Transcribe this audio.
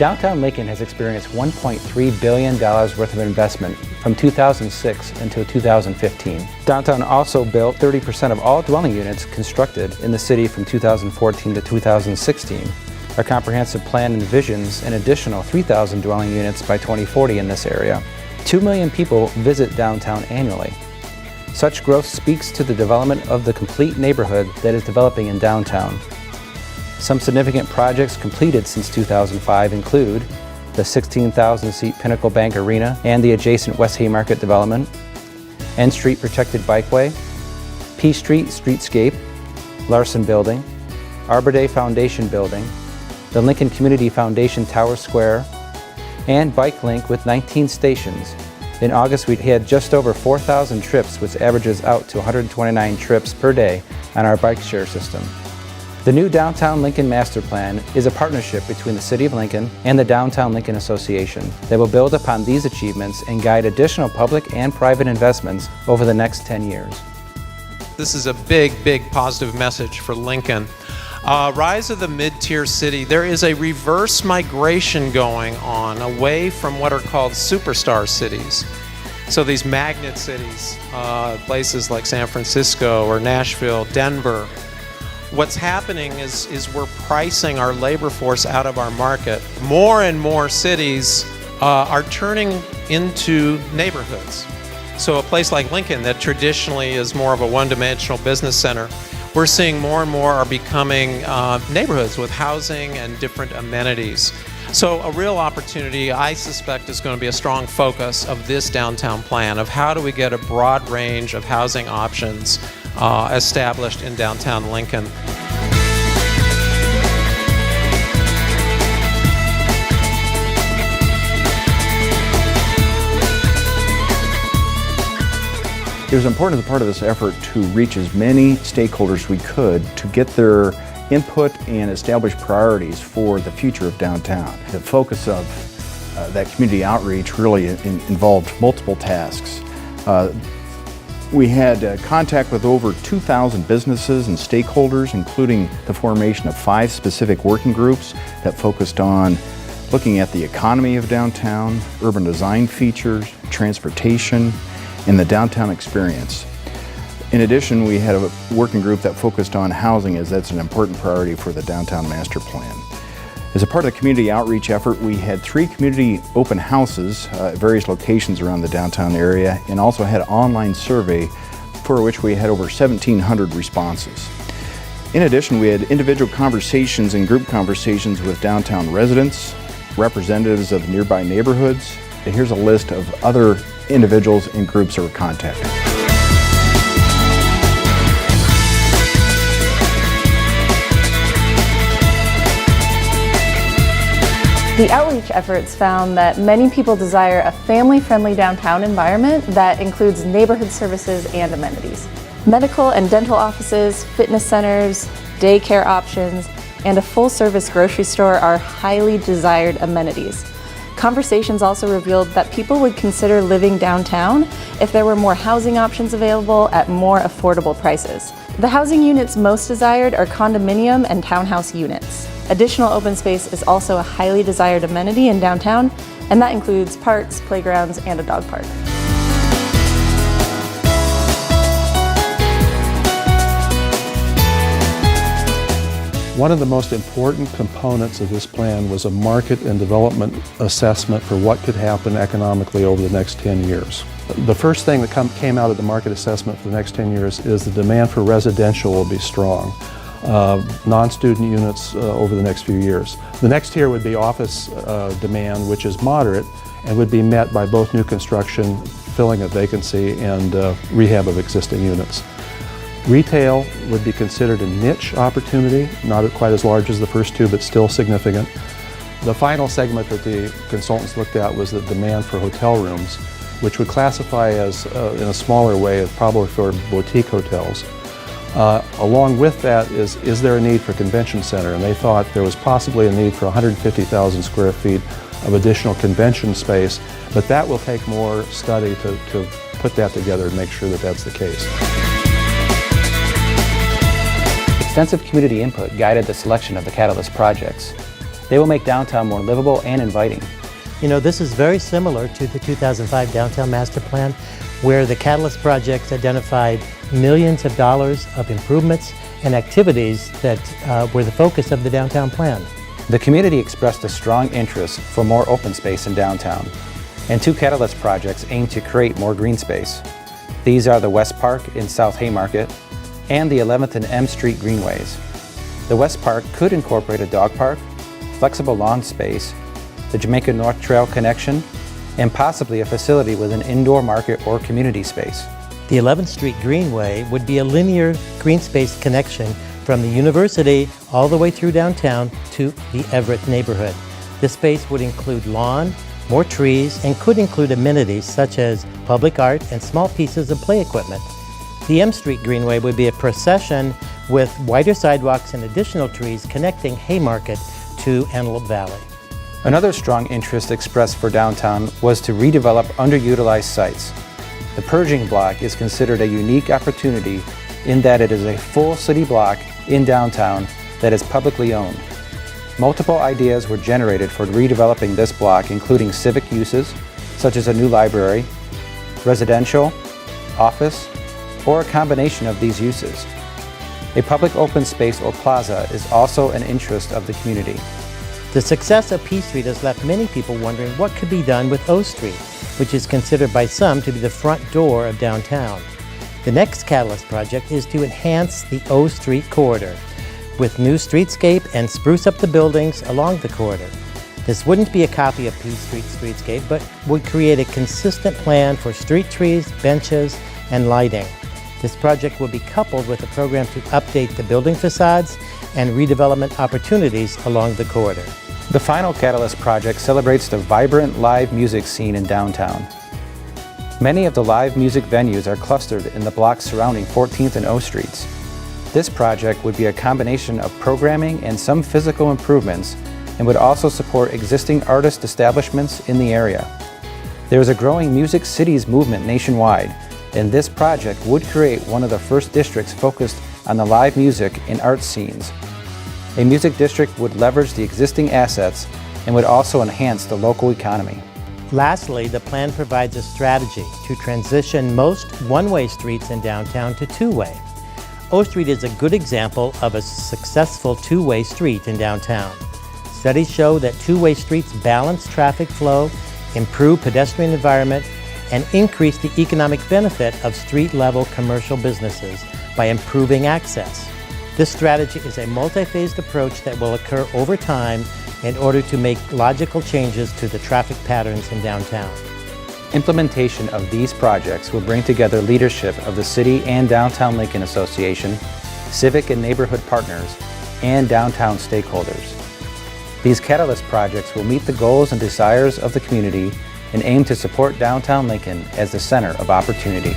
Downtown Lincoln has experienced $1.3 billion worth of investment from 2006 until 2015. Downtown also built 30% of all dwelling units constructed in the city from 2014 to 2016. Our comprehensive plan envisions an additional 3,000 dwelling units by 2040 in this area. 2 million people visit downtown annually. Such growth speaks to the development of the complete neighborhood that is developing in downtown. Some significant projects completed since 2005 include the 16,000-seat Pinnacle Bank Arena and the adjacent West Haymarket development, N Street Protected Bikeway, P Street Streetscape, Larson Building, Arbor Day Foundation Building, the Lincoln Community Foundation Tower Square, and Bike Link with 19 stations. In August, we had just over 4,000 trips, which averages out to 129 trips per day on our bike share system. The new Downtown Lincoln Master Plan is a partnership between the City of Lincoln and the Downtown Lincoln Association that will build upon these achievements and guide additional public and private investments over the next 10 years. This is a big positive message for Lincoln. Rise of the mid-tier city, there is a reverse migration going on away from what are called superstar cities. So these magnet cities, places like San Francisco or Nashville, Denver. What's happening is we're pricing our labor force out of our market. More and more cities are turning into neighborhoods. So a place like Lincoln that traditionally is more of a one-dimensional business center, we're seeing more and more are becoming neighborhoods with housing and different amenities. So a real opportunity, I suspect, is going to be a strong focus of this downtown plan of how do we get a broad range of housing options established in downtown Lincoln. It was important as a part of this effort to reach as many stakeholders as we could to get their input and establish priorities for the future of downtown. The focus of that community outreach really involved multiple tasks. We had contact with over 2,000 businesses and stakeholders, including the formation of 5 specific working groups that focused on looking at the economy of downtown, urban design features, transportation, and the downtown experience. In addition, we had a working group that focused on housing, as that's an important priority for the Downtown Master Plan. As a part of the community outreach effort, we had 3 community open houses at various locations around the downtown area, and also had an online survey for which we had over 1,700 responses. In addition, we had individual conversations and group conversations with downtown residents, representatives of nearby neighborhoods, and here's a list of other individuals and groups that were contacted. The outreach efforts found that many people desire a family-friendly downtown environment that includes neighborhood services and amenities. Medical and dental offices, fitness centers, daycare options, and a full-service grocery store are highly desired amenities. Conversations also revealed that people would consider living downtown if there were more housing options available at more affordable prices. The housing units most desired are condominium and townhouse units. Additional open space is also a highly desired amenity in downtown, and that includes parks, playgrounds, and a dog park. One of the most important components of this plan was a market and development assessment for what could happen economically over the next 10 years. The first thing that came out of the market assessment for the next 10 years is the demand for residential will be strong. Non-student units over the next few years. The next tier would be office demand, which is moderate and would be met by both new construction, filling of vacancy, and rehab of existing units. Retail would be considered a niche opportunity, not quite as large as the first two, but still significant. The final segment that the consultants looked at was the demand for hotel rooms, which would classify as, in a smaller way, as probably for boutique hotels. Along with that is there a need for convention center? And they thought there was possibly a need for 150,000 square feet of additional convention space, but that will take more study to put that together and make sure that that's the case. Extensive community input guided the selection of the Catalyst projects. They will make downtown more livable and inviting. You know, this is very similar to the 2005 Downtown Master Plan, where the Catalyst projects identified millions of dollars of improvements and activities that were the focus of the downtown plan. The community expressed a strong interest for more open space in downtown, and 2 Catalyst projects aim to create more green space. These are the West Park in South Haymarket and the 11th and M Street Greenways. The West Park could incorporate a dog park, flexible lawn space, the Jamaica North Trail connection, and possibly a facility with an indoor market or community space. The 11th Street Greenway would be a linear green space connection from the university all the way through downtown to the Everett neighborhood. This space would include lawn, more trees, and could include amenities such as public art and small pieces of play equipment. The M Street Greenway would be a procession with wider sidewalks and additional trees connecting Haymarket to Antelope Valley. Another strong interest expressed for downtown was to redevelop underutilized sites. The Pershing Block is considered a unique opportunity in that it is a full city block in downtown that is publicly owned. Multiple ideas were generated for redeveloping this block, including civic uses, such as a new library, residential, office, or a combination of these uses. A public open space or plaza is also an interest of the community. The success of P Street has left many people wondering what could be done with O Street, which is considered by some to be the front door of downtown. The next Catalyst project is to enhance the O Street corridor with new streetscape and spruce up the buildings along the corridor. This wouldn't be a copy of P Street streetscape, but would create a consistent plan for street trees, benches, and lighting. This project will be coupled with a program to update the building facades and redevelopment opportunities along the corridor. The final Catalyst project celebrates the vibrant live music scene in downtown. Many of the live music venues are clustered in the blocks surrounding 14th and O Streets. This project would be a combination of programming and some physical improvements and would also support existing artist establishments in the area. There is a growing Music Cities movement nationwide, and this project would create one of the first districts focused on the live music and arts scenes. A music district would leverage the existing assets and would also enhance the local economy. Lastly, the plan provides a strategy to transition most one-way streets in downtown to two-way. O Street is a good example of a successful two-way street in downtown. Studies show that two-way streets balance traffic flow, improve pedestrian environment, and increase the economic benefit of street-level commercial businesses by improving access. This strategy is a multi-phased approach that will occur over time in order to make logical changes to the traffic patterns in downtown. Implementation of these projects will bring together leadership of the City and Downtown Lincoln Association, civic and neighborhood partners, and downtown stakeholders. These Catalyst projects will meet the goals and desires of the community and aim to support downtown Lincoln as the center of opportunity.